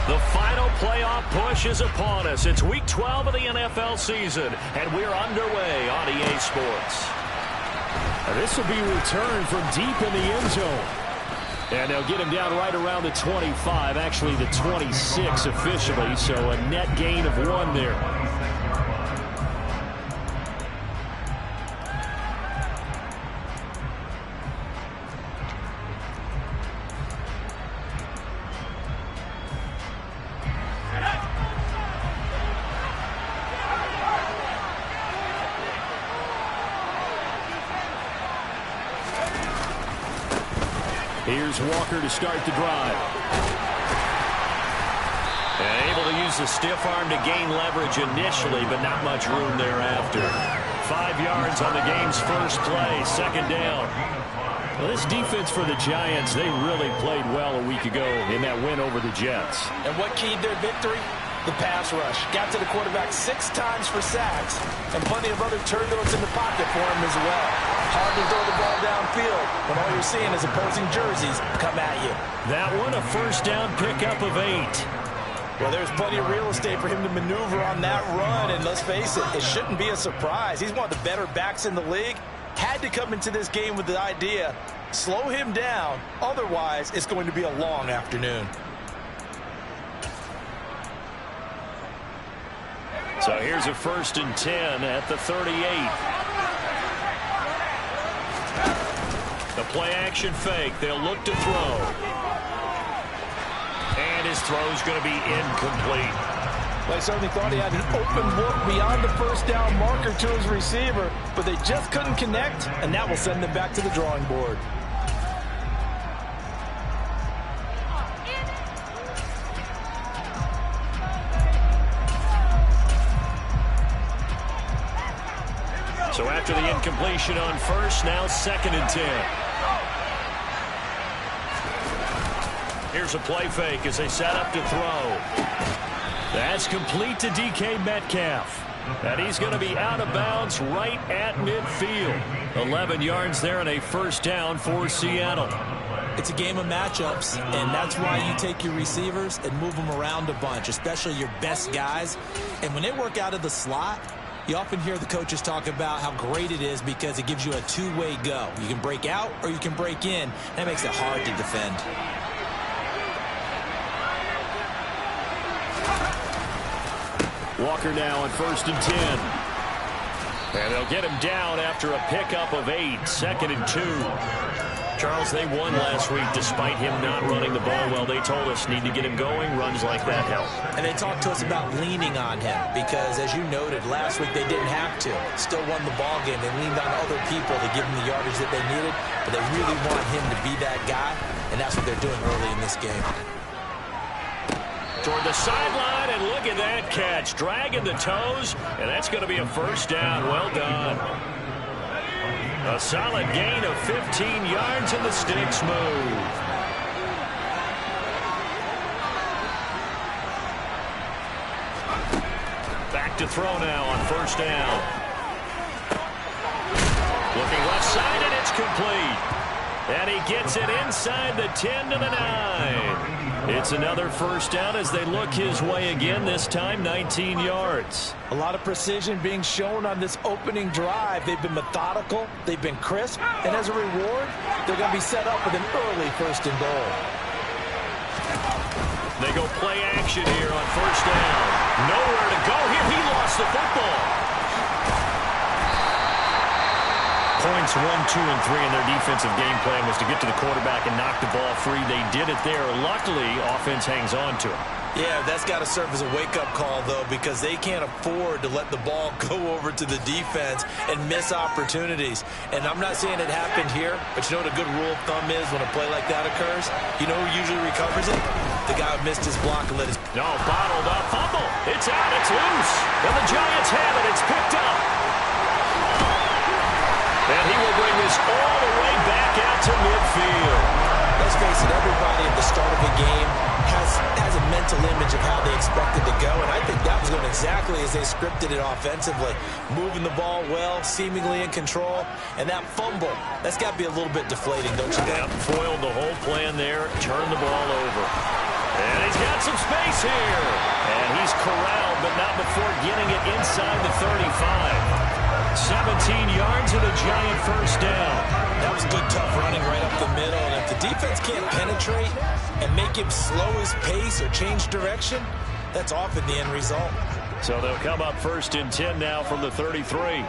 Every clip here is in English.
The final playoff push is upon us. It's Week 12 of the NFL season, and we're underway on EA Sports. And this will be returned from deep in the end zone. And they'll get him down right around the 25, actually the 26 officially, so a net gain of 1 there. Here's Walker to start the drive. And able to use the stiff arm to gain leverage initially, but not much room thereafter. 5 yards on the game's first play, second down. Well, this defense for the Giants, they really played well a week ago in that win over the Jets. And what keyed their victory? The pass rush. Got to the quarterback 6 times for sacks, and plenty of other turnovers in the pocket for him as well. Hard to throw the ball downfield when all you're seeing is opposing jerseys come at you. That one a first down pickup of 8. Well, there's plenty of real estate for him to maneuver on that run, and let's face it, it shouldn't be a surprise. He's one of the better backs in the league. Had to come into this game with the idea, slow him down, otherwise it's going to be a long afternoon. So here's a 1st and 10 at the 38. The play action fake. They'll look to throw. And his throw's going to be incomplete. Well, I certainly thought he had an open look beyond the first down marker to his receiver, but they just couldn't connect, and that will send them back to the drawing board. So after the incompletion on first, now 2nd and 10. Here's a play fake as they set up to throw. That's complete to DK Metcalf. And he's going to be out of bounds right at midfield. 11 yards there and a first down for Seattle. It's a game of matchups, and that's why you take your receivers and move them around a bunch, especially your best guys. And when they work out of the slot, you often hear the coaches talk about how great it is because it gives you a two-way go. You can break out or you can break in. That makes it hard to defend. Walker now on 1st and 10. And they'll get him down after a pickup of 8, 2nd and 2. Charles, they won last week despite him not running the ball well. They told us need to get him going. Runs like that help. And they talked to us about leaning on him because, as you noted, last week they didn't have to. Still won the ball game. They leaned on other people to give them the yardage that they needed, but they really want him to be that guy, and that's what they're doing early in this game. Toward the sideline, and look at that catch. Dragging the toes, and that's going to be a first down. Well done. A solid gain of 15 yards, and the sticks move. Back to throw now on first down. Looking left side, and it's complete. And he gets it inside the 10 to the 9. It's another first down as they look his way again, this time 19 yards. A lot of precision being shown on this opening drive. They've been methodical, they've been crisp, and as a reward, they're going to be set up with an early 1st and goal. They go play action here on first down. Nowhere to go here. He lost the football. Points 1, 2, and 3 in their defensive game plan was to get to the quarterback and knock the ball free. They did it there. Luckily, offense hangs on to it. Yeah, that's got to serve as a wake-up call, though, because they can't afford to let the ball go over to the defense and miss opportunities. And I'm not saying it happened here, but you know what a good rule of thumb is when a play like that occurs? You know who usually recovers it? The guy who missed his block and let his... No, bottled up. Fumble. It's out. It's loose. And the Giants have it. It's picked up. And he will bring this all the way back out to midfield. Let's face it, everybody at the start of a game has a mental image of how they expect it to go, and I think that was going exactly as they scripted it offensively. Moving the ball well, seemingly in control, and that fumble, that's got to be a little bit deflating, don't you think? Yep, foiled the whole plan there, turned the ball over. And he's got got some space here. And he's corralled, but not before getting it inside the 35. 17 yards and a Giant first down. That was good, tough running right up the middle. And if the defense can't penetrate and make him slow his pace or change direction, that's often the end result. So they'll come up 1st and 10 now from the 33.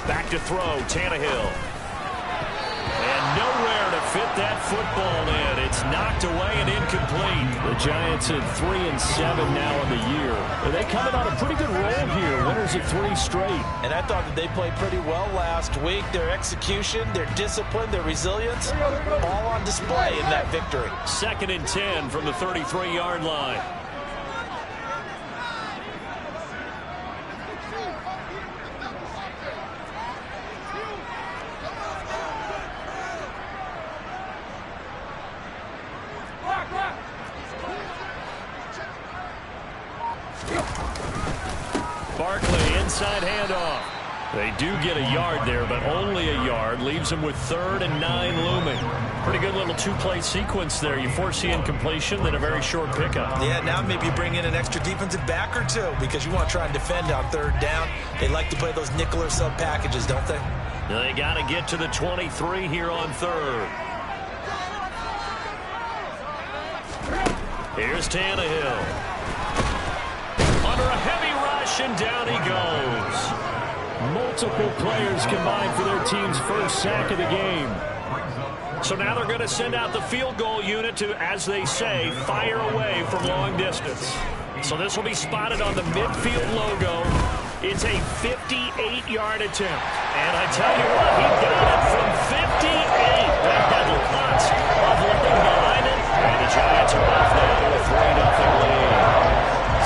Back to throw, Tannehill. And nowhere to fit that football in. It's knocked away and incomplete. The Giants at 3-7 now in the year. And they coming on a pretty good roll here. Winners of 3 straight. And I thought that they played pretty well last week. Their execution, their discipline, their resilience, all on display in that victory. 2nd and 10 from the 33-yard line. Barkley, inside handoff. They do get a yard there, but only a yard. Leaves them with 3rd and 9 looming. Pretty good little 2-play sequence there. You force the incompletion, then a very short pickup. Yeah, now maybe you bring in an extra defensive back or two because you want to try and defend on 3rd down. They like to play those nickel or sub packages, don't they? They got to get to the 23 here on 3rd. Here's Tannehill. Under a heavy rush, and down he goes. Multiple players combined for their team's first sack of the game. So now they're going to send out the field goal unit to, as they say, fire away from long distance. So this will be spotted on the midfield logo. It's a 58-yard attempt. And I tell you what, he got it from 58. That had lots of looking behind it. And the Giants are off now to a 3-0 lead.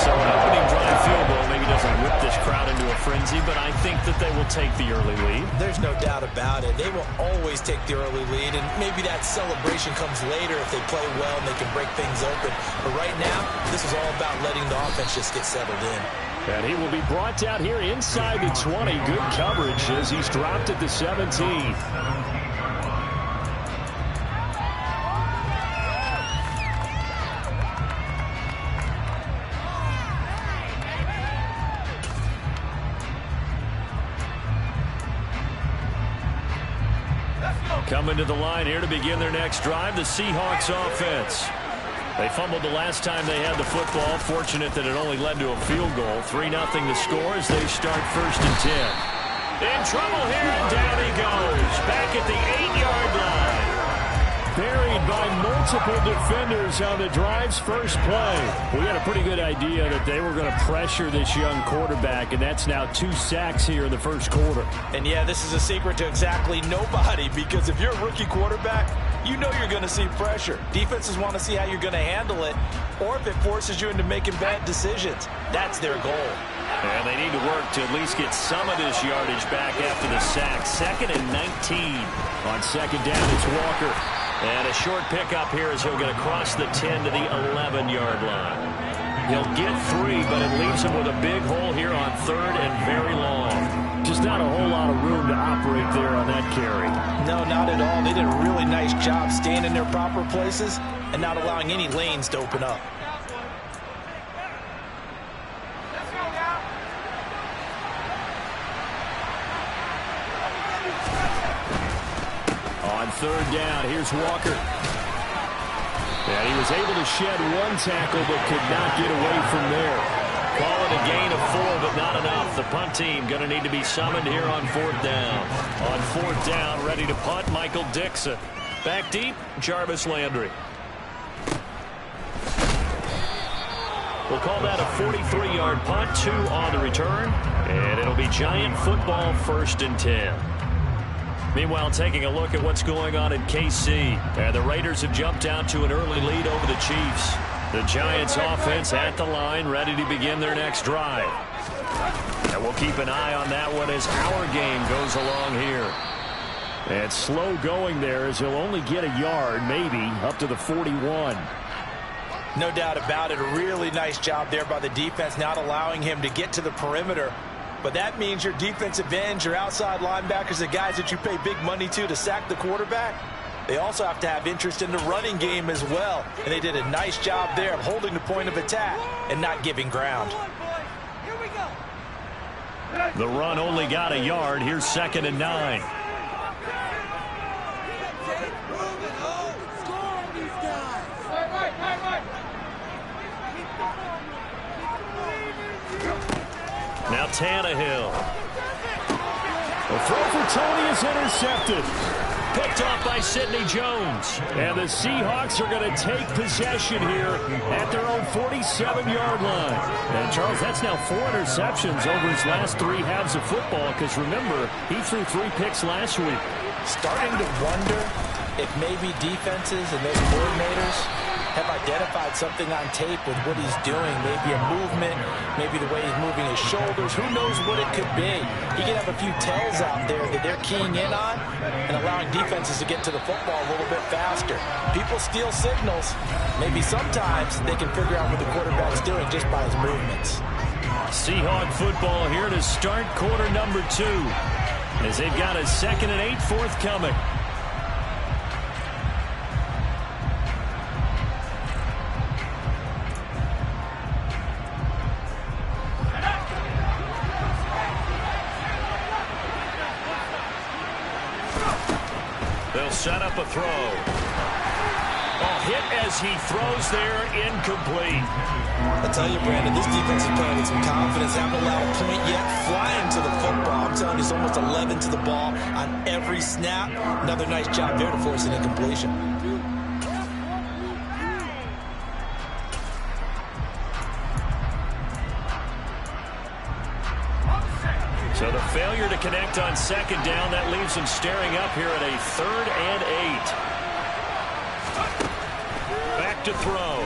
So an opening drive field goal maybe doesn't whip this crowd into a frenzy, but I think that they will take the early lead. There's no doubt about it. They will always take the early lead, and maybe that celebration comes later if they play well and they can break things open. But right now, this is all about letting the offense just get settled in. And he will be brought down here inside the 20. Good coverage as he's dropped at the 17. Coming to the line here to begin their next drive, the Seahawks offense. They fumbled the last time they had the football. Fortunate that it only led to a field goal. 3-0 the score as they start 1st and 10. In trouble here, and down he goes. Back at the 8-yard line. Buried by multiple defenders on the drive's first play. We had a pretty good idea that they were going to pressure this young quarterback, and that's now 2 sacks here in the first quarter. And yeah, this is a secret to exactly nobody, because if you're a rookie quarterback, you know you're going to see pressure. Defenses want to see how you're going to handle it, or if it forces you into making bad decisions. That's their goal. And they need to work to at least get some of this yardage back after the sack. 2nd and 19. On 2nd down, it's Walker. And a short pickup here as he'll get across the 10 to the 11-yard line. He'll get 3, but it leaves him with a big hole here on 3rd and very long. Just not a whole lot of room to operate there on that carry. No, not at all. They did a really nice job staying in their proper places and not allowing any lanes to open up. On 3rd down, here's Walker. And he was able to shed 1 tackle but could not get away from there. Call it a gain of 4, but not enough. The punt team going to need to be summoned here on 4th down. On 4th down, ready to punt, Michael Dixon. Back deep, Jarvis Landry. We'll call that a 43-yard punt, 2 on the return. And it'll be Giant football 1st and 10. Meanwhile, taking a look at what's going on in KC. And the Raiders have jumped out to an early lead over the Chiefs. The Giants offense at the line, ready to begin their next drive. And we'll keep an eye on that one as our game goes along here. And slow going there as he'll only get a yard, maybe, up to the 41. No doubt about it. A really nice job there by the defense, not allowing him to get to the perimeter But that means your defensive ends, your outside linebackers, the guys that you pay big money to sack the quarterback, they also have to have interest in the running game as well. And they did a nice job there of holding the point of attack and not giving ground. The run only got a yard. Here's 2nd and 9. Now Tannehill. The throw for Tony is intercepted. Picked off by Sidney Jones. And the Seahawks are going to take possession here at their own 47-yard line. And, Charles, that's now 4 interceptions over his last 3 halves of football because, remember, he threw 3 picks last week. Starting to wonder if maybe defenses and those coordinators have identified something on tape with what he's doing. Maybe a movement, maybe the way he's moving his shoulders. Who knows what it could be? He could have a few tells out there that they're keying in on and allowing defenses to get to the football a little bit faster. People steal signals. Maybe sometimes they can figure out what the quarterback's doing just by his movements. Seahawk football here to start quarter number 2 as they've got a 2nd and 8 forthcoming. They'll set up a throw. Hit as he throws there, incomplete. I tell you, Brandon, this defense is playing with some confidence. Haven't allowed a point yet. Flying to the football. I'm telling you, it's almost 11 to the ball on every snap. Another nice job there to force an incompletion. So the failure to connect on 2nd down, that leaves them staring up here at a 3rd and 8. Back to throw.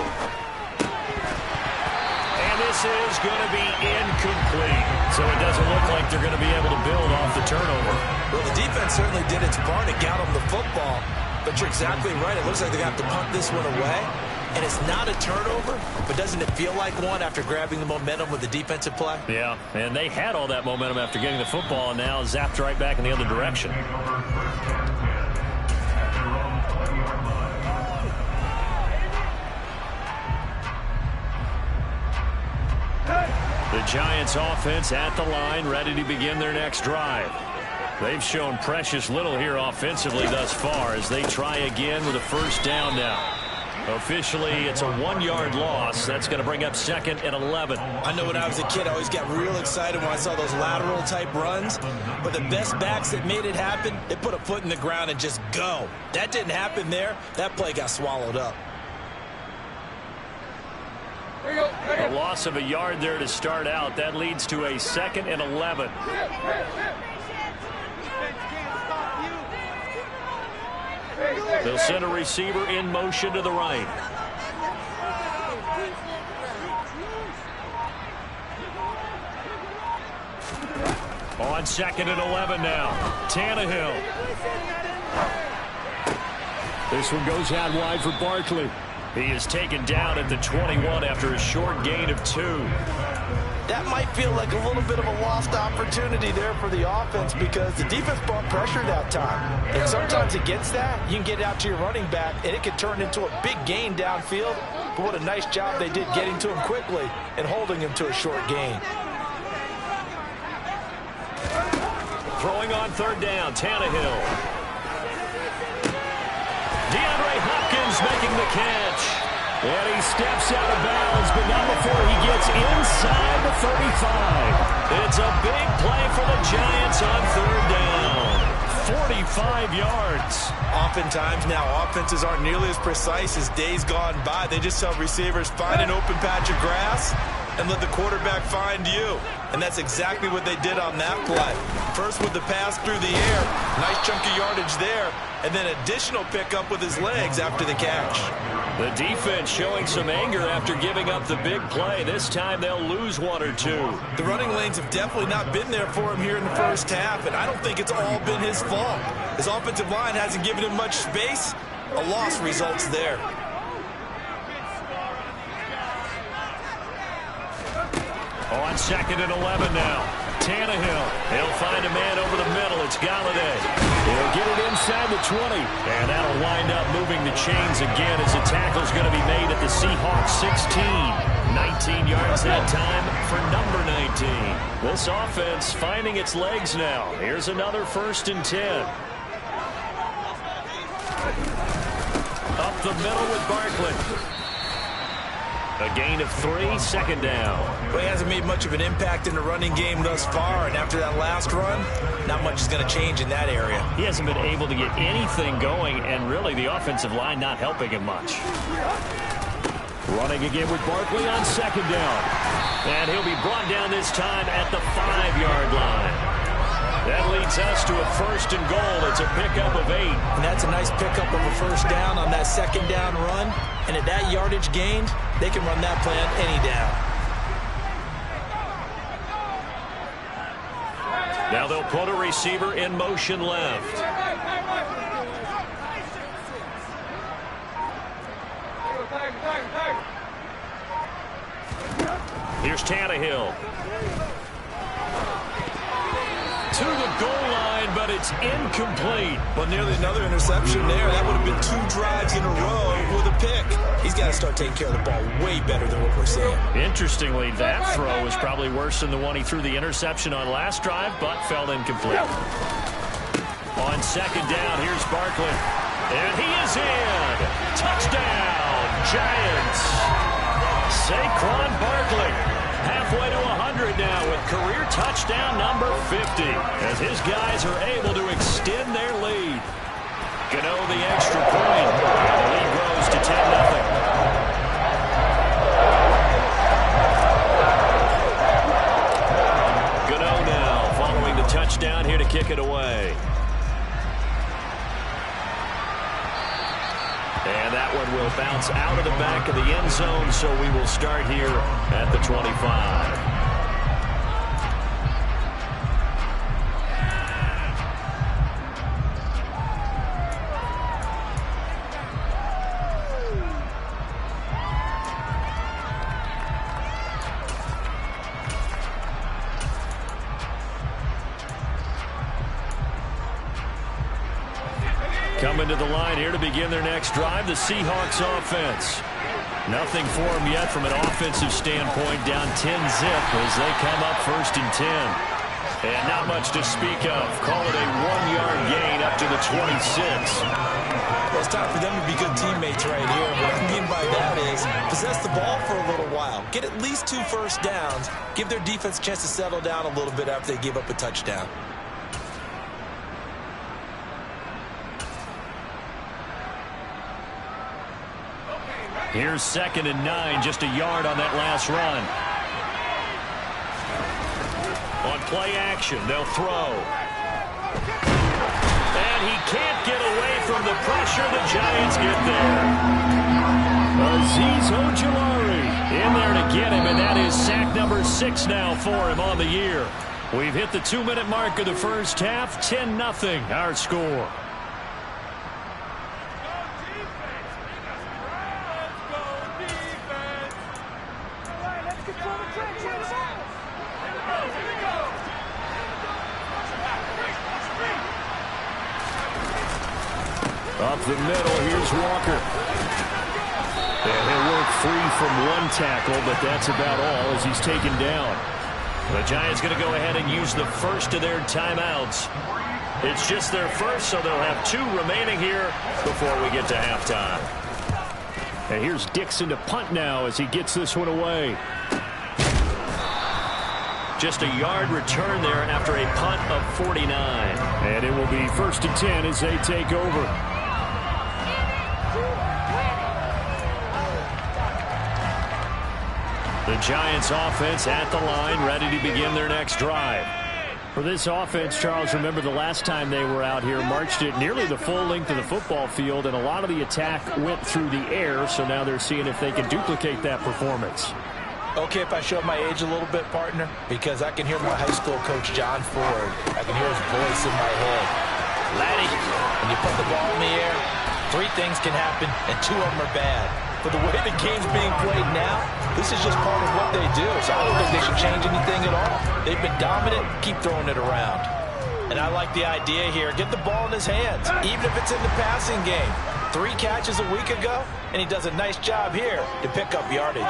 And this is going to be incomplete. So it doesn't look like they're going to be able to build off the turnover. Well, the defense certainly did its part to get them the football. But you're exactly right. It looks like they have to punt this one away. And it's not a turnover, but doesn't it feel like one after grabbing the momentum with the defensive play? Yeah, and they had all that momentum after getting the football and now zapped right back in the other direction. The Giants offense at the line, ready to begin their next drive. They've shown precious little here offensively thus far as they try again with a 1st down now. Officially, it's a 1-yard loss. That's going to bring up 2nd and 11. I know when I was a kid, I always got real excited when I saw those lateral-type runs. But the best backs that made it happen, they put a foot in the ground and just go. That didn't happen there. That play got swallowed up. A loss of a yard there to start out. That leads to a 2nd and 11. They'll send a receiver in motion to the right. On 2nd and 11 now. Tannehill. This one goes out wide for Barkley. He is taken down at the 21 after a short gain of 2. That might feel like a little bit of a lost opportunity there for the offense because the defense brought pressure that time. And sometimes against that, you can get out to your running back, and it can turn into a big gain downfield. But what a nice job they did getting to him quickly and holding him to a short gain. Throwing on 3rd down, Tannehill. DeAndre Hopkins making the catch. And he steps out of bounds, but not before he gets inside the 35. It's a big play for the Giants on 3rd down. 45 yards. Oftentimes now, offenses aren't nearly as precise as days gone by. They just tell receivers, find an open patch of grass and let the quarterback find you. And that's exactly what they did on that play. First with the pass through the air, nice chunk of yardage there, and then additional pickup with his legs after the catch. The defense showing some anger after giving up the big play. This time they'll lose 1 or 2. The running lanes have definitely not been there for him here in the first half, and I don't think it's all been his fault. His offensive line hasn't given him much space. A loss results there. On 2nd and 11 now. Tannehill. He'll find a man over the middle. It's Galladay. He'll get it inside the 20. And that'll wind up moving the chains again as the tackle's going to be made at the Seahawks 16. 19 yards that time for number 19. This offense finding its legs now. Here's another 1st and 10. Up the middle with Barkley. A gain of 3, 2nd down. Well, he hasn't made much of an impact in the running game thus far, and after that last run, not much is going to change in that area. He hasn't been able to get anything going, and really the offensive line not helping him much. Running again with Barkley on 2nd down. And he'll be brought down this time at the 5-yard line. That leads us to a 1st and goal. It's a pickup of 8. And that's a nice pickup of a 1st down on that 2nd down run. And at that yardage gained, they can run that play on any down. Now they'll put a receiver in motion left. Here's Tannehill. To the goal line, but it's incomplete. Well, nearly another interception there. That would have been 2 drives in a row with a pick. He's got to start taking care of the ball way better than what we're seeing. Interestingly, that throw was probably worse than the one he threw the interception on last drive, but fell incomplete. On 2nd down, here's Barkley. And he is in. Touchdown, Giants. Saquon Barkley. Halfway to 100 now with career touchdown number 50 as his guys are able to extend their lead. Gano the extra point. And the lead grows to 10-0. Gano now following the touchdown here to kick it away. And that one will bounce out of the back of the end zone, so we will start here at the 25. Coming to the line here to begin their next drive, the Seahawks offense. Nothing for them yet from an offensive standpoint, down 10-zip as they come up 1st and 10. And not much to speak of. Call it a 1-yard gain up to the 26. Well, it's time for them to be good teammates right here. What I mean by that is possess the ball for a little while. Get at least 2 1st downs. Give their defense a chance to settle down a little bit after they give up a touchdown. Here's 2nd and 9, just a yard on that last run. On play action, they'll throw. And he can't get away from the pressure. The Giants get there. Azeez Ojulari in there to get him, and that is sack number 6 now for him on the year. We've hit the 2-minute mark of the first half. 10-0 our score. Up the middle, here's Walker. And he'll work free from one tackle, but that's about all as he's taken down. The Giants going to go ahead and use the first of their timeouts. It's just their first, so they'll have 2 remaining here before we get to halftime. And here's Dixon to punt now as he gets this one away. Just a yard return there after a punt of 49. And it will be 1st and 10 as they take over. The Giants offense at the line, ready to begin their next drive. For this offense, Charles, remember the last time they were out here, marched it nearly the full length of the football field, and a lot of the attack went through the air, so now they're seeing if they can duplicate that performance. Okay, if I show my age a little bit, partner, because I can hear my high school coach, John Ford. I can hear his voice in my head. Laddie, when you put the ball in the air, 3 things can happen, and 2 of them are bad. For the way the game's being played now, this is just part of what they do. So I don't think they should change anything at all. They've been dominant. Keep throwing it around. And I like the idea here. Get the ball in his hands, even if it's in the passing game. 3 catches a week ago, and he does a nice job here to pick up yardage.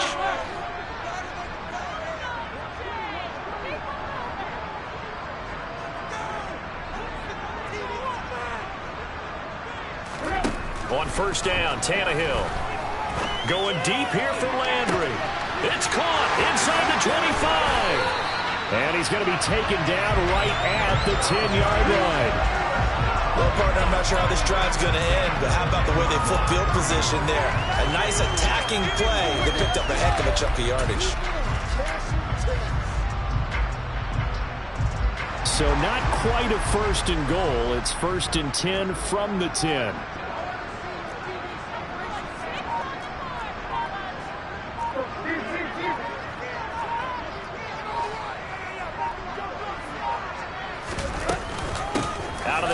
On first down, Tannehill. Going deep here for Landry. It's caught inside the 25. And he's going to be taken down right at the 10-yard line. Well, partner, I'm not sure how this drive's going to end, but how about the way they flip field position there? A nice attacking play. They picked up a heck of a chunk of yardage. So not quite a first and goal. It's first and 10 from the 10.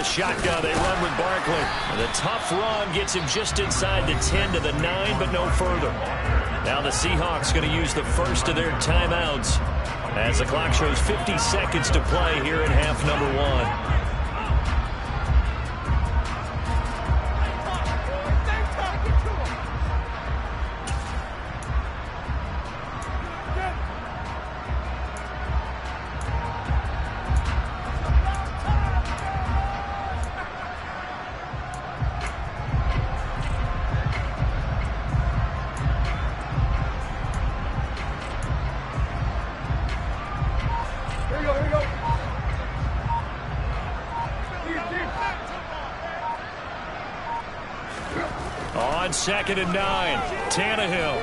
Shotgun, they run with Barkley. And the tough run gets him just inside the 10 to the 9, but no further. Now the Seahawks going to use the first of their timeouts as the clock shows 50 seconds to play here in half number 1. Second and 9, Tannehill.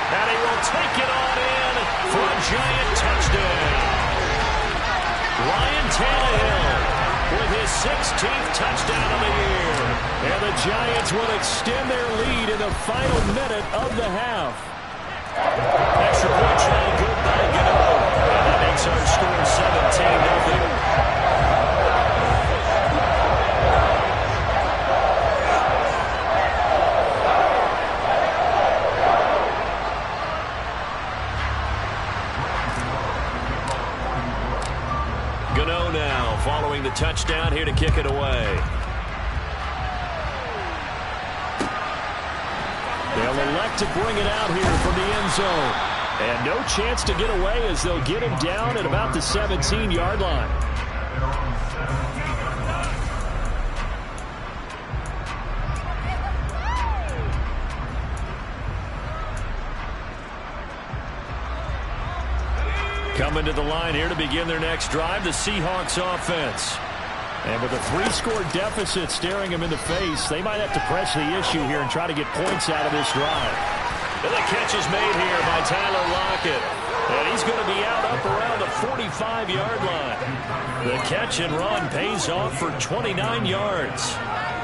And he will take it on in for a giant touchdown. Ryan Tannehill with his 16th touchdown of the year. And the Giants will extend their lead in the final minute of the half. Extra point try good by Gano. And that makes our score 17-0. Following the touchdown, here to kick it away. They'll elect to bring it out here from the end zone. And no chance to get away as they'll get him down at about the 17-yard line. Coming to the line here to begin their next drive, the Seahawks offense. And with a 3-score deficit staring them in the face, they might have to press the issue here and try to get points out of this drive. And the catch is made here by Tyler Lockett. And he's going to be out up around the 45-yard line. The catch and run pays off for 29 yards.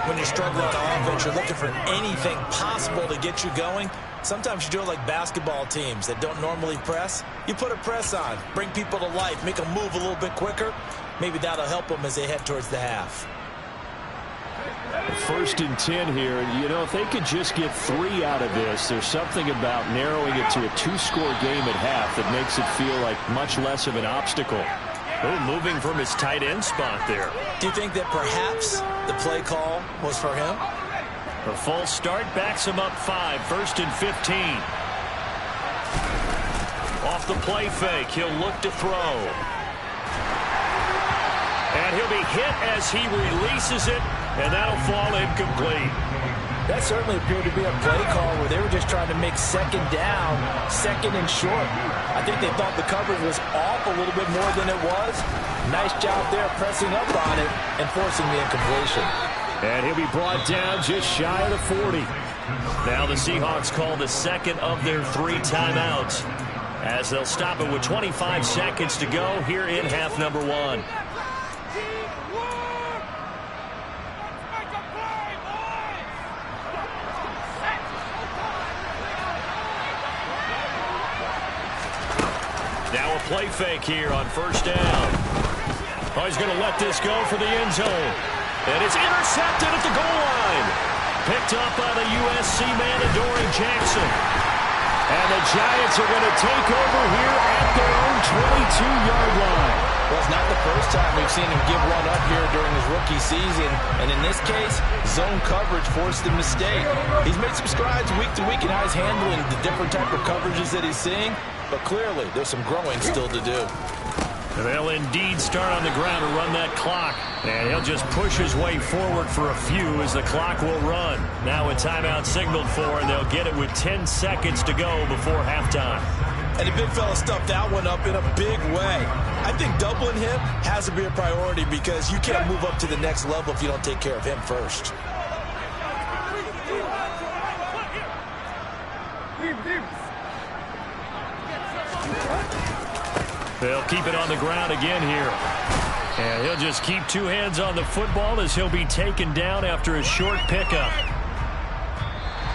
When you're struggling on offense, you're looking for anything possible to get you going. Sometimes you do it like basketball teams that don't normally press. You put a press on, bring people to life, make them move a little bit quicker. Maybe that'll help them as they head towards the half. First and 10 here. You know, if they could just get 3 out of this, there's something about narrowing it to a 2-score game at half that makes it feel like much less of an obstacle. Oh, moving from his tight end spot there. Do you think that perhaps the play call was for him? A false start backs him up 5, first and 15. Off the play fake, he'll look to throw. And he'll be hit as he releases it, and that'll fall incomplete. That certainly appeared to be a play call where they were just trying to make second down, second and short. I think they thought the coverage was off a little bit more than it was. Nice job there pressing up on it and forcing the incompletion. And he'll be brought down just shy of the 40. Now the Seahawks call the second of their 3 timeouts as they'll stop it with 25 seconds to go here in half number 1. Now a play fake here on first down. Oh, he's going to let this go for the end zone. And it's intercepted at the goal line. picked up by the USC man, Adoree Jackson. And the Giants are going to take over here at their own 22-yard line. Well, it's not the first time we've seen him give one up here during his rookie season. And in this case, zone coverage forced the mistake. He's made some strides week to week in how he's handling the different type of coverages that he's seeing. But clearly, there's some growing still to do. They'll indeed start on the ground to run that clock. And he'll just push his way forward for a few as the clock will run. Now a timeout signaled for, and they'll get it with 10 seconds to go before halftime. And the big fella stuffed that one up in a big way. I think doubling him has to be a priority because you can't move up to the next level if you don't take care of him first. They'll keep it on the ground again here. And he'll just keep two hands on the football as he'll be taken down after a short pickup.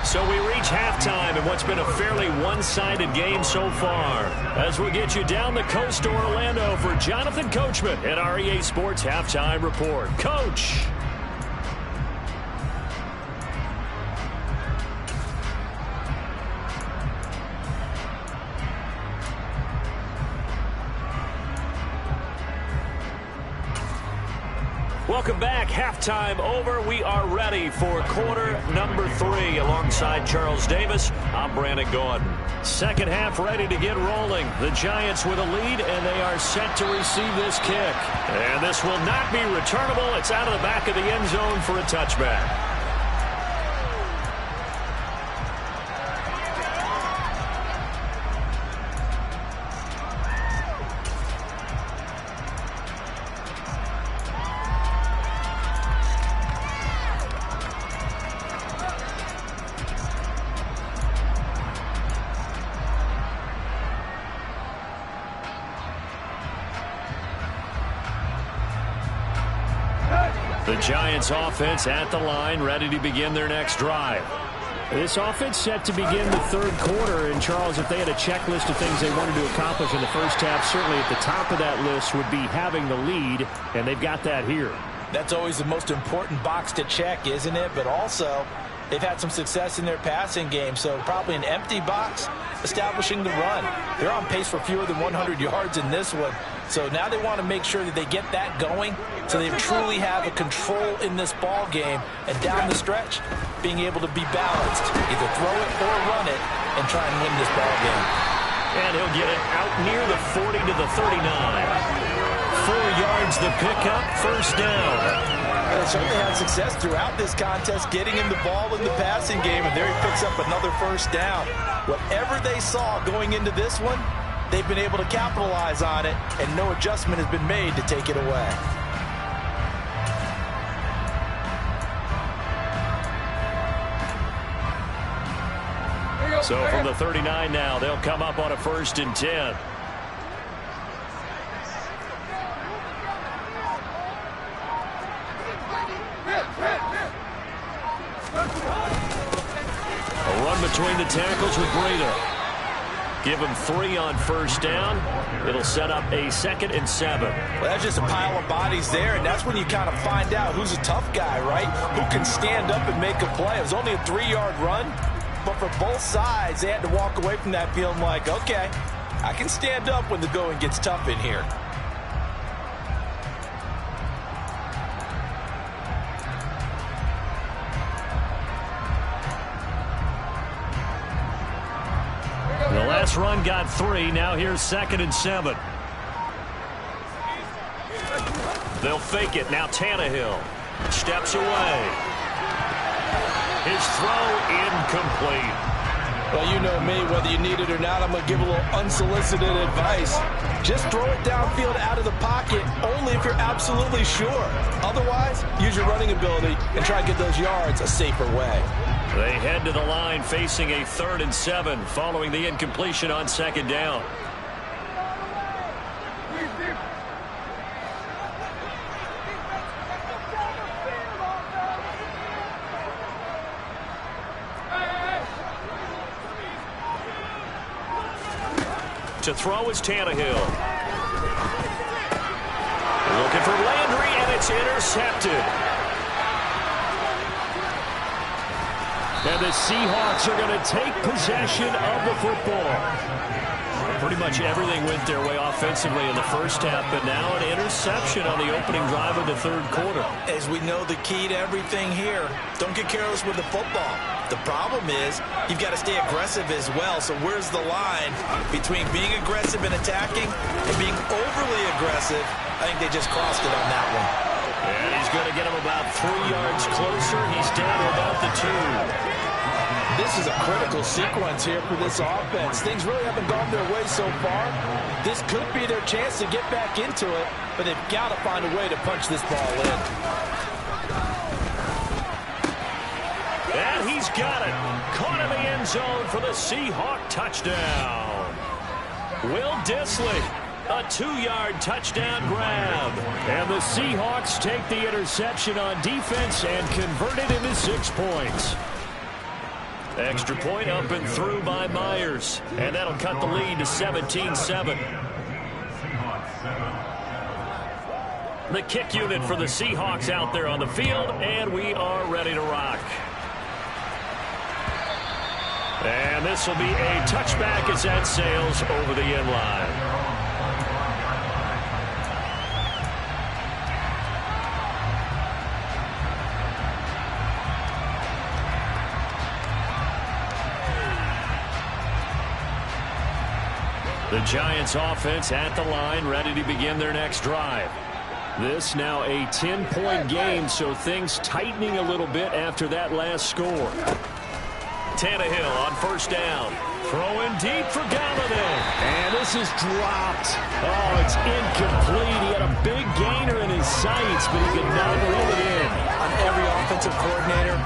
So we reach halftime in what's been a fairly one-sided game so far. As we get you down the coast to Orlando for Jonathan Coachman at our EA Sports Halftime Report. Coach. Welcome back. Halftime over. We are ready for quarter number 3. Alongside Charles Davis, I'm Brandon Gordon. Second half ready to get rolling. The Giants with a lead, and they are set to receive this kick. And this will not be returnable. It's out of the back of the end zone for a touchback. The Giants offense at the line, ready to begin their next drive. This offense set to begin the third quarter. And, Charles, if they had a checklist of things they wanted to accomplish in the first half, certainly at the top of that list would be having the lead, and they've got that here. That's always the most important box to check, isn't it? But also, they've had some success in their passing game, so probably an empty box establishing the run. They're on pace for fewer than 100 yards in this one. So now they want to make sure that they get that going so they truly have a control in this ball game, and down the stretch, being able to be balanced. Either throw it or run it and try and win this ball game. And he'll get it out near the 40 to the 39. 4 yards the pickup, first down. They certainly had success throughout this contest getting him the ball in the passing game, and there he picks up another first down. Whatever they saw going into this one, they've been able to capitalize on it, and no adjustment has been made to take it away. So from the 39 now, they'll come up on a 1st and 10. A run between the tackles with Breda. Give him 3 on first down. It'll set up a 2nd and 7. Well, that's just a pile of bodies there, and that's when you kind of find out who's a tough guy, right? Who can stand up and make a play. It was only a 3-yard run, but for both sides, they had to walk away from that feeling like, okay, I can stand up when the going gets tough in here. The last run got 3. Now here's 2nd and 7. They'll fake it. Now Tannehill steps away. His throw incomplete. Well, you know me. Whether you need it or not, I'm going to give a little unsolicited advice. Just throw it downfield out of the pocket only if you're absolutely sure. Otherwise, use your running ability and try to get those yards a safer way. They head to the line facing a 3rd and 7 following the incompletion on 2nd down. To throw is Tannehill. Looking for Landry, and it's intercepted. And the Seahawks are going to take possession of the football. Pretty much everything went their way offensively in the first half, but now an interception on the opening drive of the third quarter. As we know, the key to everything here, don't get careless with the football. The problem is you've got to stay aggressive as well. So where's the line between being aggressive and attacking and being overly aggressive? I think they just crossed it on that one. And he's going to get him about 3 yards closer. He's down to about the 2. This is a critical sequence here for this offense. Things really haven't gone their way so far. This could be their chance to get back into it, but they've got to find a way to punch this ball in. And he's got it. Caught in the end zone for the Seahawk touchdown. Will Dissly, a 2-yard touchdown grab. And the Seahawks take the interception on defense and convert it into 6 points. Extra point up and through by Myers. And that'll cut the lead to 17-7. The kick unit for the Seahawks out there on the field, and we are ready to rock. And this will be a touchback as that sails over the end line. The Giants offense at the line, ready to begin their next drive. This now a 10-point game, so things tightening a little bit after that last score. Tannehill on first down. Throwing deep for Galladay. And this is dropped. Oh, it's incomplete. He had a big gainer in his sights, but he could not reel it in. On every offensive coordinator,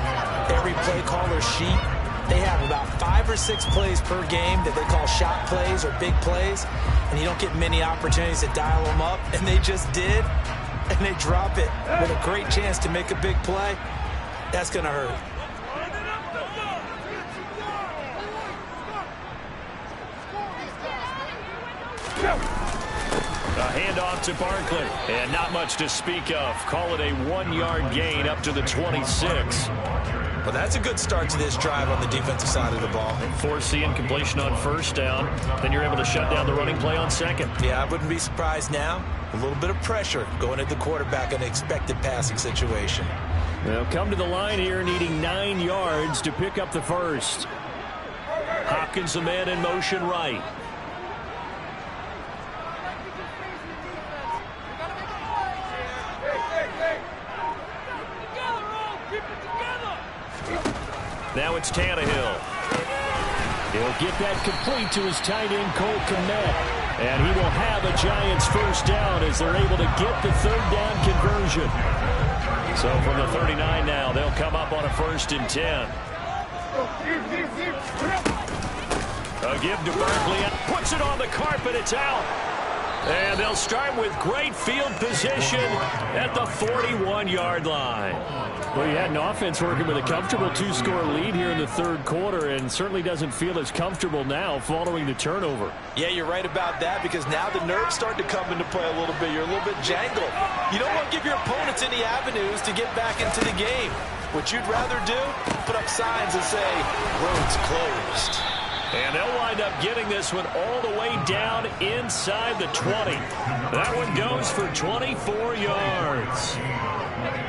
every play caller sheet, they have about 5 or 6 plays per game that they call shot plays or big plays, and you don't get many opportunities to dial them up, and they just did, and they drop it with a great chance to make a big play. That's going to hurt. A handoff to Barkley, and not much to speak of. Call it a 1-yard gain up to the 26. Well, that's a good start to this drive on the defensive side of the ball. Force the incompletion on first down. Then you're able to shut down the running play on second. Yeah, I wouldn't be surprised now. A little bit of pressure going at the quarterback in an expected passing situation. They'll come to the line here needing 9 yards to pick up the first. Hopkins, the man in motion right. Now it's Tannehill. He'll get that complete to his tight end, Cole Kmet. And he will have a Giants first down as they're able to get the third down conversion. So from the 39 now, they'll come up on a 1st and 10. A give to Barkley. Puts it on the carpet. It's out. And they'll start with great field position at the 41-yard line. Well, you had an offense working with a comfortable 2-score lead here in the third quarter, and certainly doesn't feel as comfortable now following the turnover. Yeah, you're right about that, because now the nerves start to come into play a little bit. You're a little bit jangled. You don't want to give your opponents any avenues to get back into the game. What you'd rather do, put up signs and say, road's closed. And they'll wind up getting this one all the way down inside the 20. That one goes for 24 yards.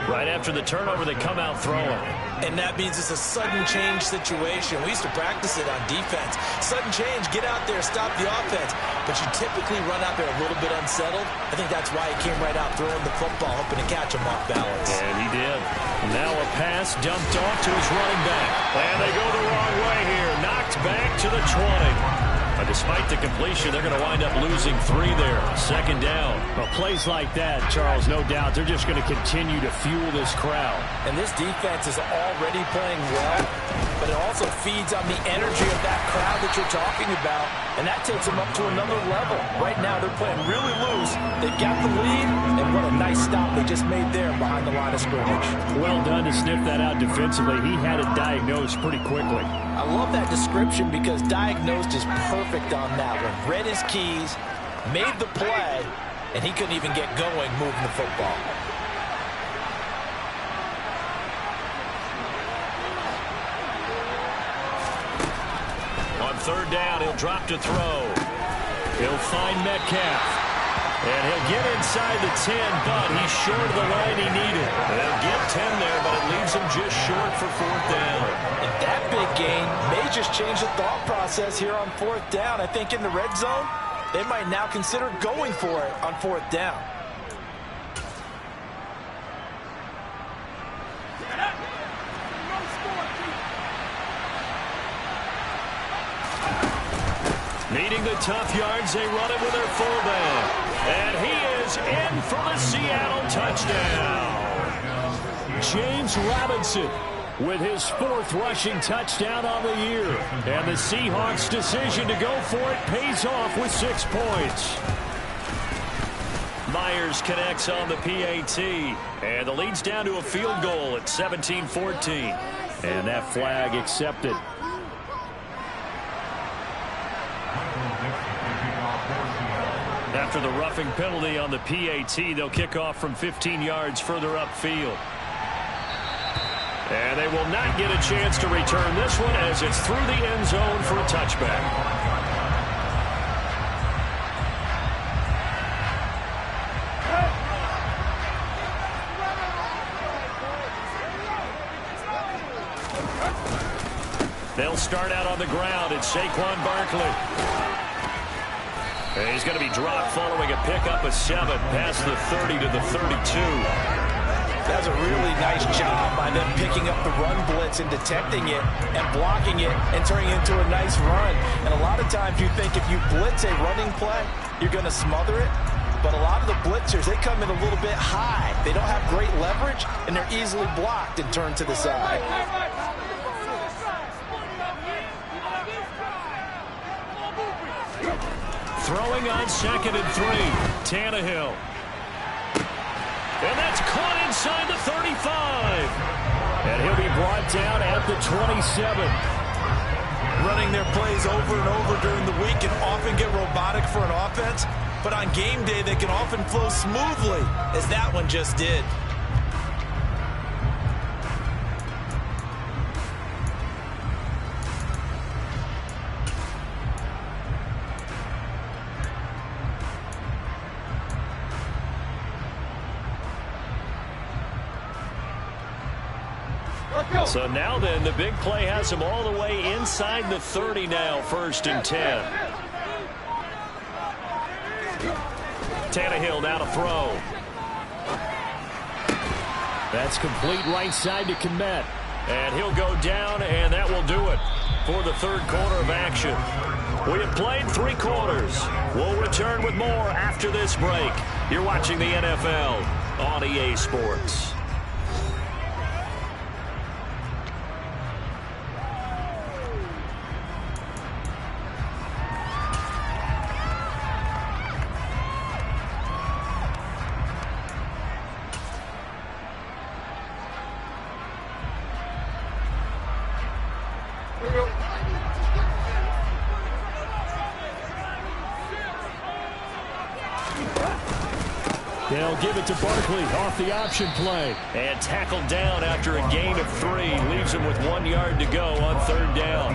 Right after the turnover, they come out throwing. And that means it's a sudden change situation. We used to practice it on defense. Sudden change, get out there, stop the offense. But you typically run out there a little bit unsettled. I think that's why he came right out throwing the football, hoping to catch him off balance. And he did. Now a pass dumped off to his running back. And they go the wrong way here. Knocked back to the 20. Despite the completion, they're going to wind up losing 3 there. 2nd down. Well, plays like that, Charles, no doubt, they're just going to continue to fuel this crowd. And this defense is already playing well, but it also feeds on the energy of that crowd that you're talking about, and that takes them up to another level. Right now, they're playing really loose. They've got the lead, and what a nice stop they just made there behind the line of scrimmage. Well done to sniff that out defensively. He had it diagnosed pretty quickly. I love that description because diagnosed is perfect on that one. Read his keys, made the play, and he couldn't even get going moving the football. third down. He'll drop to throw. He'll find Metcalf. And he'll get inside the 10, but he's short of the line he needed. They'll get 10 there, but it leaves him just short for fourth down. And that big gain may just change the thought process here on fourth down. I think in the red zone, they might now consider going for it on fourth down. Needing the tough yards, they run it with their fullback. And he is in for the Seattle touchdown. James Robinson with his fourth rushing touchdown on the year. And the Seahawks' decision to go for it pays off with 6 points. Myers connects on the PAT. And the lead's down to a field goal at 17-14. And that flag accepted. After the roughing penalty on the PAT, they'll kick off from 15 yards further upfield. And they will not get a chance to return this one as it's through the end zone for a touchback. They'll start out on the ground. It's Saquon Barkley. And he's going to be dropped following a pickup of 7 past the 30 to the 32. That's a really nice job by them picking up the run blitz and detecting it and blocking it and turning it into a nice run. And a lot of times you think if you blitz a running play, you're going to smother it. But a lot of the blitzers, they come in a little bit high. They don't have great leverage, and they're easily blocked and turned to the side. Throwing on 2nd and 3. Tannehill. And that's caught inside the 35. And he'll be brought down at the 27. Running their plays over and over during the week can often get robotic for an offense, but on game day they can often flow smoothly, as that one just did. So now then, the big play has him all the way inside the 30 now, 1st and 10. Tannehill now to throw. That's complete right side to Kmet. And he'll go down, and that will do it for the third quarter of action. We have played 3 quarters. We'll return with more after this break. You're watching the NFL on EA Sports. They'll give it to Barkley off the option play. And tackled down after a gain of 3. Leaves him with 1 yard to go on 3rd down.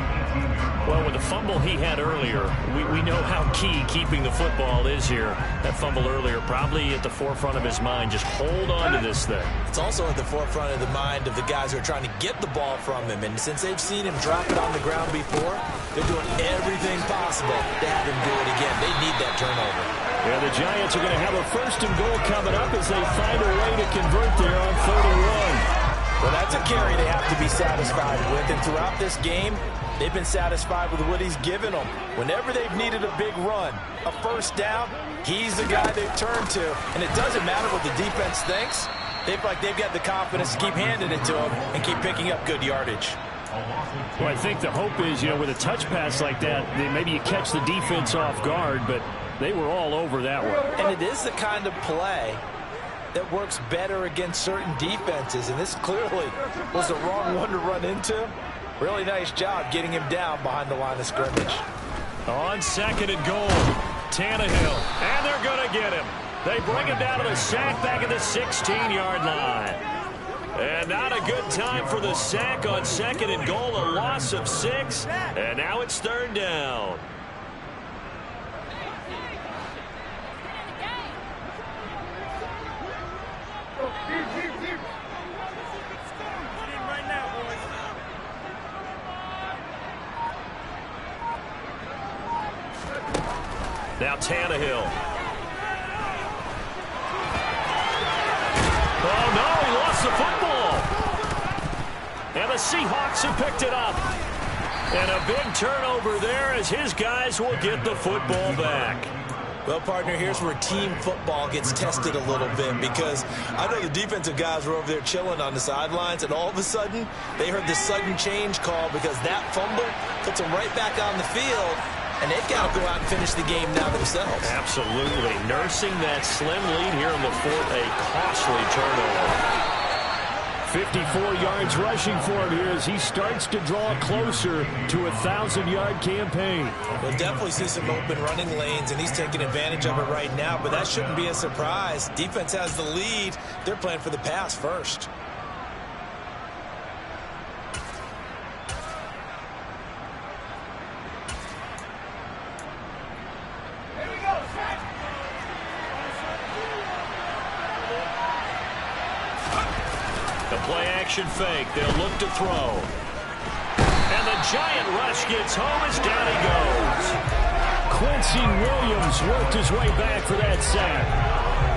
Well, with the fumble he had earlier, we know how key keeping the football is here. That fumble earlier probably at the forefront of his mind. Just hold on to this thing. It's also at the forefront of the mind of the guys who are trying to get the ball from him. And since they've seen him drop it on the ground before, they're doing everything possible to have him do it again. They need that turnover. Yeah, the Giants are going to have a 1st and goal coming up as they find a way to convert there on 3rd and 1. Well, that's a carry they have to be satisfied with. And throughout this game, they've been satisfied with what he's given them. Whenever they've needed a big run, a 1st down, he's the guy they've turned to. And it doesn't matter what the defense thinks. They've got the confidence to keep handing it to him and keep picking up good yardage. Well, I think the hope is, with a touch pass like that, maybe you catch the defense off guard, but they were all over that one. And it is the kind of play that works better against certain defenses, and this clearly was the wrong one to run into. Really nice job getting him down behind the line of scrimmage. On 2nd and goal, Tannehill, and they're going to get him. They bring him down to the sack back at the 16-yard line. And not a good time for the sack on 2nd and goal, a loss of 6, and now it's 3rd down. Now Tannehill. Oh, no, he lost the football. And the Seahawks have picked it up. And a big turnover there as his guys will get the football back. Well, partner, here's where team football gets tested a little bit, because I know the defensive guys were over there chilling on the sidelines, and all of a sudden they heard this sudden change call because that fumble puts them right back on the field. And they've got to go out and finish the game now themselves. Absolutely. Nursing that slim lead here in the 4th, a costly turnover. 54 yards rushing for him here as he starts to draw closer to a 1,000-yard campaign. We'll definitely see some open running lanes, and he's taking advantage of it right now, but that shouldn't be a surprise. Defense has the lead. They're playing for the pass first. Play-action fake. They'll look to throw. And the giant rush gets home as down he goes. Quincy Williams worked his way back for that sack.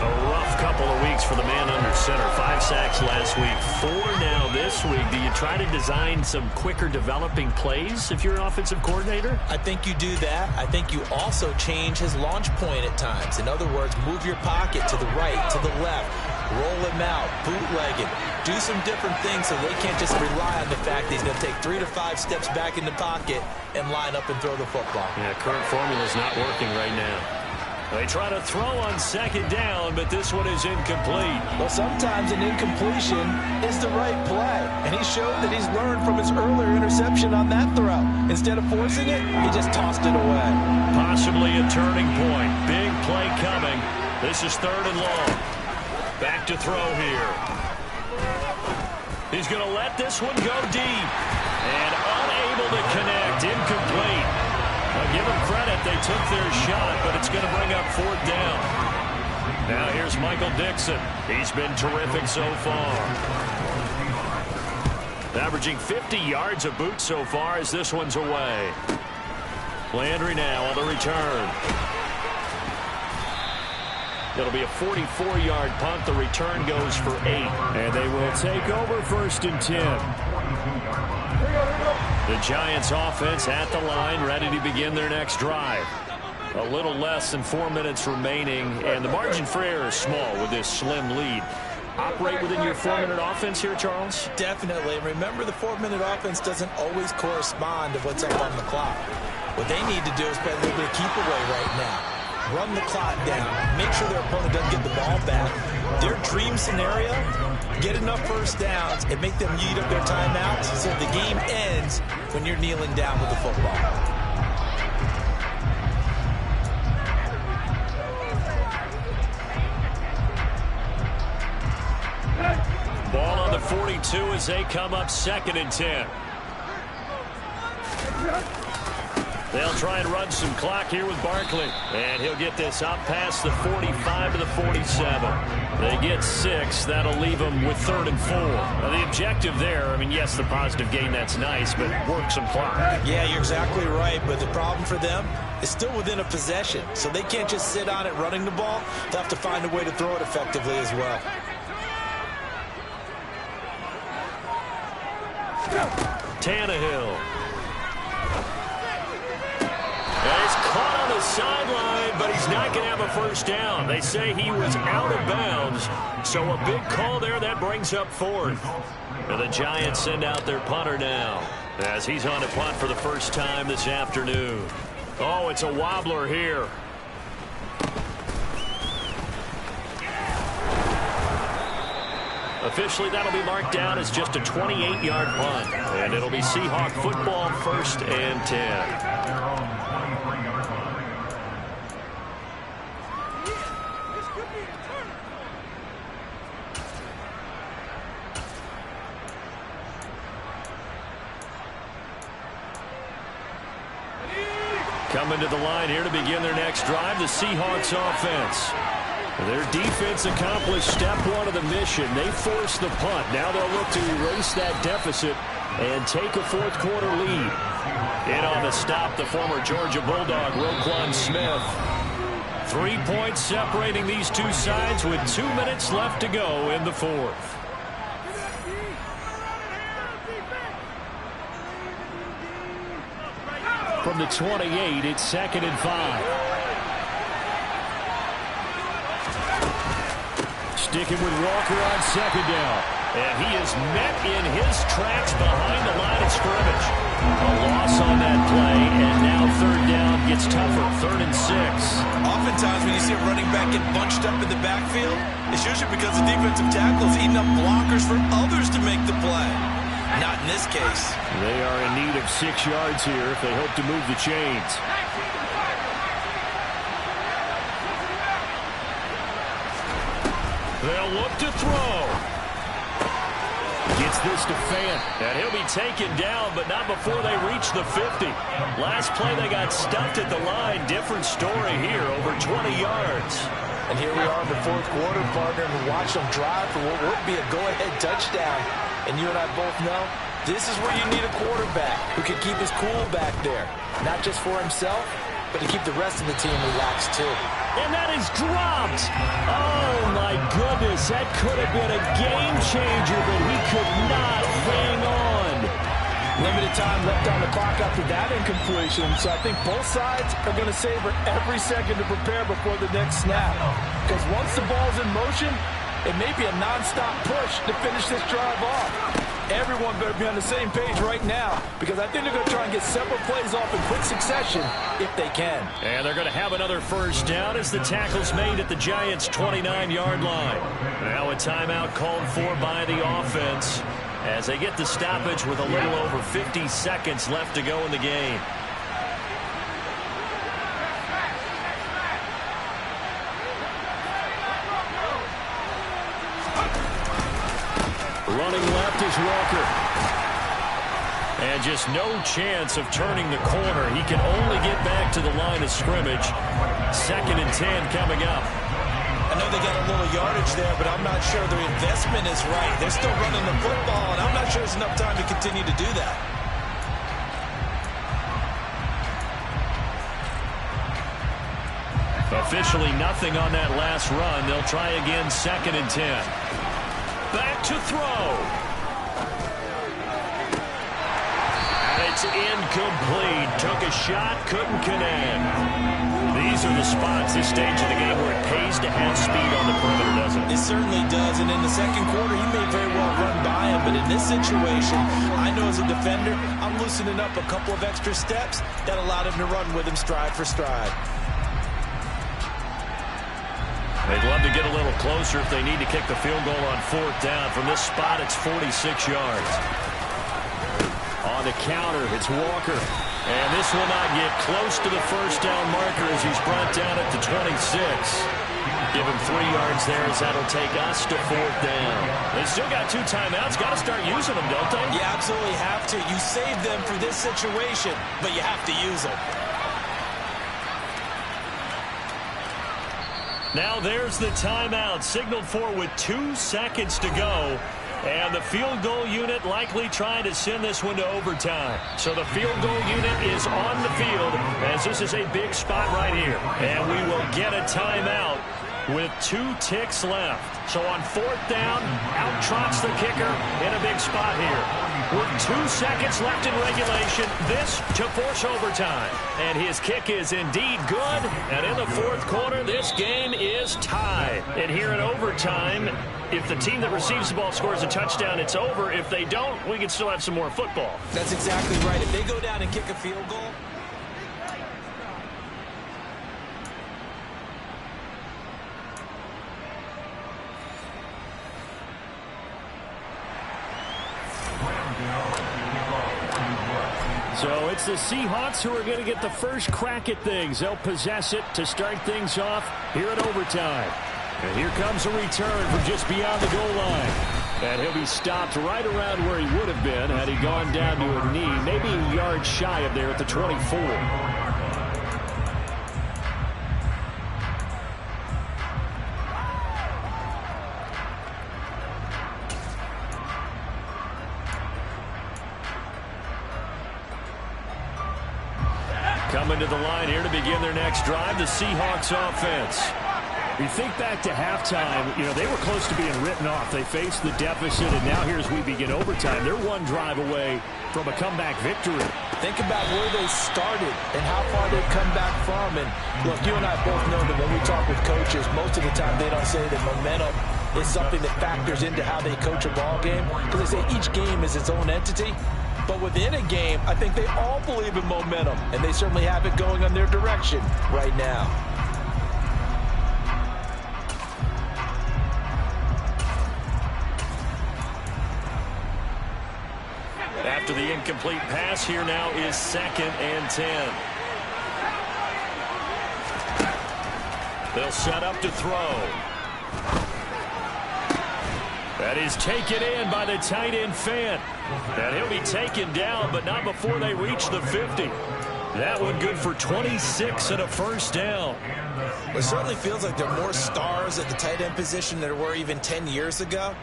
A rough couple of weeks for the man under center. 5 sacks last week, 4 now this week. Do you try to design some quicker developing plays if you're an offensive coordinator? I think you do that. I think you also change his launch point at times. In other words, move your pocket to the right, to the left. Roll him out, bootleg him. Do some different things so they can't just rely on the fact that he's going to take 3 to 5 steps back in the pocket and line up and throw the football. Yeah, current formula is not working right now. They try to throw on 2nd down, but this one is incomplete. Well, sometimes an incompletion is the right play, and he showed that he's learned from his earlier interception on that throw. Instead of forcing it, he just tossed it away. Possibly a turning point. Big play coming. This is 3rd and long. Back to throw here. He's going to let this one go deep. And unable to connect. Incomplete. I'll give them credit. They took their shot, but it's going to bring up 4th down. Now here's Michael Dixon. He's been terrific so far. Averaging 50 yards a boot so far as this one's away. Landry now on the return. It'll be a 44-yard punt. The return goes for 8. And they will take over 1st and 10. The Giants offense at the line, ready to begin their next drive. A little less than 4 minutes remaining, and the margin for error is small with this slim lead. Operate within your 4-minute offense here, Charles? Definitely. Remember, the 4-minute offense doesn't always correspond to what's up on the clock. What they need to do is play a little bit of keep away right now. Run the clock down. Make sure their opponent doesn't get the ball back. Their dream scenario, get enough first downs and make them eat up their timeouts so the game ends when you're kneeling down with the football. Ball on the 42 as they come up 2nd and 10. They'll try and run some clock here with Barkley. And he'll get this up past the 45 to the 47. They get 6. That'll leave them with 3rd and 4. Now, the objective there, I mean, yes, the positive gain, that's nice, but work some clock. Yeah, you're exactly right. But the problem for them is still within a possession. So they can't just sit on it running the ball. They'll have to find a way to throw it effectively as well. Tannehill. And he's caught on the sideline, but he's not going to have a first down. They say he was out of bounds, so a big call there. That brings up 4th. And the Giants send out their punter now as he's on a punt for the first time this afternoon. Oh, it's a wobbler here. Officially, that'll be marked down as just a 28-yard punt. And it'll be Seahawk football, 1st and 10. Coming to the line here to begin their next drive, the Seahawks offense. Their defense accomplished step one of the mission. They forced the punt. Now they'll look to erase that deficit and take a fourth quarter lead. In on the stop, the former Georgia Bulldog, Roquan Smith. 3 points separating these two sides with 2 minutes left to go in the fourth. From the 28, it's 2nd and 5. Sticking with Walker on 2nd down. And he is met in his tracks behind the line of scrimmage. A loss on that play, and now 3rd down gets tougher. 3rd and 6. Oftentimes when you see a running back get bunched up in the backfield, it's usually because the defensive tackle is eating up blockers for others to make the play. Not in this case. They are in need of 6 yards here if they hope to move the chains. They'll look to throw. Gets this to Fant, and he'll be taken down, but not before they reach the 50. Last play they got stuffed at the line. Different story here, over 20 yards. And here we are in the fourth quarter, partner, and watch them drive for what would be a go-ahead touchdown. And you and I both know this is where you need a quarterback who can keep his cool back there. Not just for himself, but to keep the rest of the team relaxed too. And that is dropped. Oh, my goodness. That could have been a game changer, but he could not hang on. Limited time left on the clock after that incompletion, so I think both sides are going to savor every second to prepare before the next snap. Because once the ball's in motion, it may be a nonstop push to finish this drive off. Everyone better be on the same page right now, because I think they're going to try and get several plays off in quick succession if they can. And they're going to have another first down as the tackle's made at the Giants' 29-yard line. Now a timeout called for by the offense as they get the stoppage with a little over 50 seconds left to go in the game. Running left is Walker. And just no chance of turning the corner. He can only get back to the line of scrimmage. 2nd and 10 coming up. I know they got a little yardage there, but I'm not sure their investment is right. They're still running the football, and I'm not sure there's enough time to continue to do that. Officially nothing on that last run. They'll try again, 2nd and 10. Back to throw. And it's incomplete. Took a shot, couldn't connect. These are the spots, this stage of the game, where it pays to have speed on the perimeter, doesn't it? It certainly does, and in the second quarter, he may very well run by him, but in this situation, I know as a defender, I'm loosening up a couple of extra steps that allowed him to run with him stride for stride. They'd love to get a little closer if they need to kick the field goal on 4th down. From this spot, it's 46 yards. On the counter, it's Walker. And this will not get close to the first down marker as he's brought down at the 26. Give him 3 yards there as that'll take us to 4th down. They still got 2 timeouts. Got to start using them, don't they? You absolutely have to. You save them for this situation, but you have to use them. Now there's the timeout signaled for with 2 seconds to go. And the field goal unit likely trying to send this one to overtime. So the field goal unit is on the field as this is a big spot right here. And we will get a timeout with 2 ticks left. So on 4th down, out trots the kicker in a big spot here. With 2 seconds left in regulation, this to force overtime. And his kick is indeed good. And in the 4th quarter, this game is tied. And here in overtime, if the team that receives the ball scores a touchdown, it's over. If they don't, we can still have some more football. That's exactly right. If they go down and kick a field goal, so it's the Seahawks who are going to get the first crack at things. They'll possess it to start things off here at overtime. And here comes a return from just beyond the goal line. And he'll be stopped right around where he would have been had he gone down to a knee, maybe a yard shy of there at the 24. Coming to the line here to begin their next drive, the Seahawks offense. You think back to halftime, they were close to being written off. They faced the deficit, and now here as we begin overtime, they're one drive away from a comeback victory. Think about where they started and how far they've come back from. And look, you and I both know that when we talk with coaches, most of the time they don't say that momentum is something that factors into how they coach a ball game, because they say each game is its own entity. But within a game, I think they all believe in momentum, and they certainly have it going on their direction right now. After the incomplete pass, here now is 2nd and 10. They'll set up to throw. That is taken in by the tight end Fant. And he'll be taken down, but not before they reach the 50. That one good for 26 and a first down. It certainly feels like there are more stars at the tight end position than there were even 10 years ago.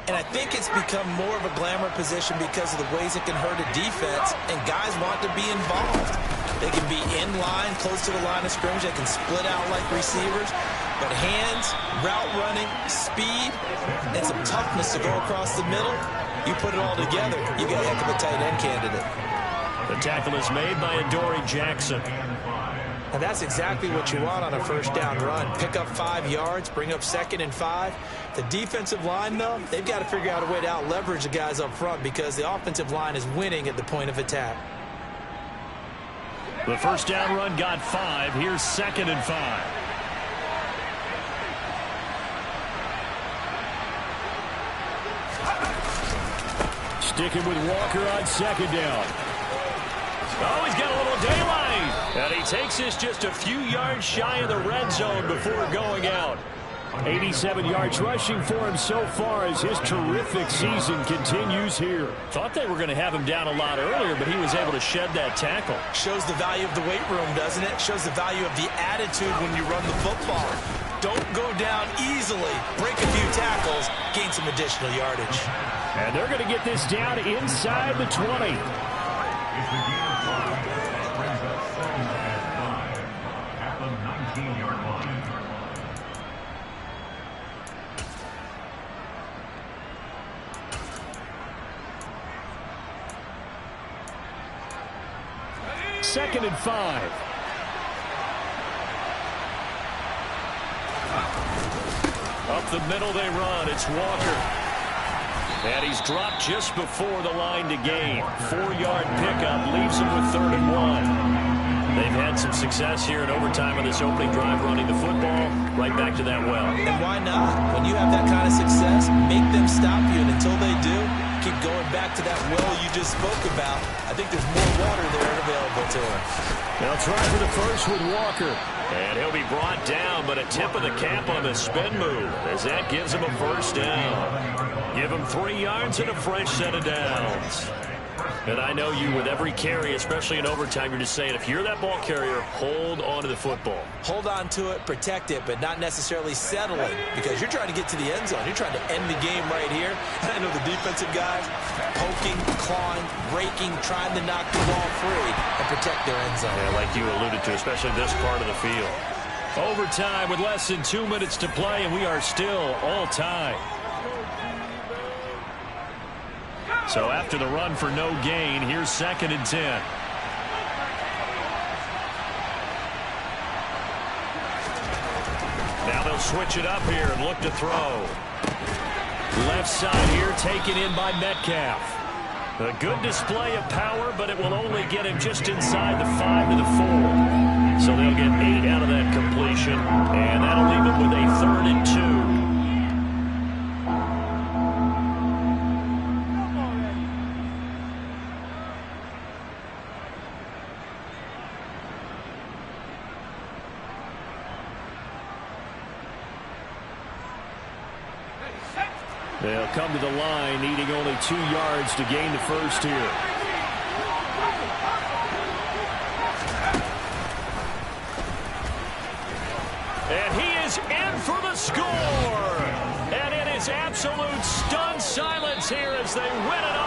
And I think it's become more of a glamour position because of the ways it can hurt a defense, and guys want to be involved. They can be in line, close to the line of scrimmage. They can split out like receivers. But hands, route running, speed, and some toughness to go across the middle, you put it all together, you got a heck of a tight end candidate. The tackle is made by Adoree Jackson. And that's exactly what you want on a first down run. Pick up 5 yards, bring up 2nd and 5. The defensive line, though, they've got to figure out a way to out-leverage the guys up front because the offensive line is winning at the point of attack. The first down run got 5. Here's 2nd and 5. Sticking with Walker on 2nd down. Oh, he's got a little daylight. And he takes this just a few yards shy of the red zone before going out. 87 yards rushing for him so far as his terrific season continues here. Thought they were going to have him down a lot earlier, but he was able to shed that tackle. Shows the value of the weight room, doesn't it? Shows the value of the attitude when you run the football. Don't go down easily. Break a few tackles. Gain some additional yardage. And they're going to get this down inside the 20. Second and 5. Up the middle they run. It's Walker. And he's dropped just before the line to gain. 4-yard pickup leaves him with 3rd and 1. They've had some success here in overtime on this opening drive running the football right back to that well. And why not? When you have that kind of success, make them stop you. And until they do, keep going back to that well you just spoke about. I think there's more water there available to him. They'll try for the first with Walker. And he'll be brought down, but a tip of the cap on the spin move as that gives him a first down. Give him 3 yards and a fresh set of downs. And I know you, with every carry, especially in overtime, you're just saying, if you're that ball carrier, hold on to the football. Hold on to it, protect it, but not necessarily settling, because you're trying to get to the end zone. You're trying to end the game right here. And I know the defensive guys poking, clawing, raking, trying to knock the ball free and protect their end zone. Yeah, like you alluded to, especially this part of the field. Overtime with less than 2 minutes to play, and we are still all tied. So after the run for no gain, here's 2nd and 10. Now they'll switch it up here and look to throw. Left side here taken in by Metcalf. A good display of power, but it will only get him just inside the 5 to the 4. So they'll get 8 out of that completion, and that'll leave him with a 3rd and 2. They'll come to the line, needing only 2 yards to gain the first here. And he is in for the score. And it is absolute stunned silence here as they win it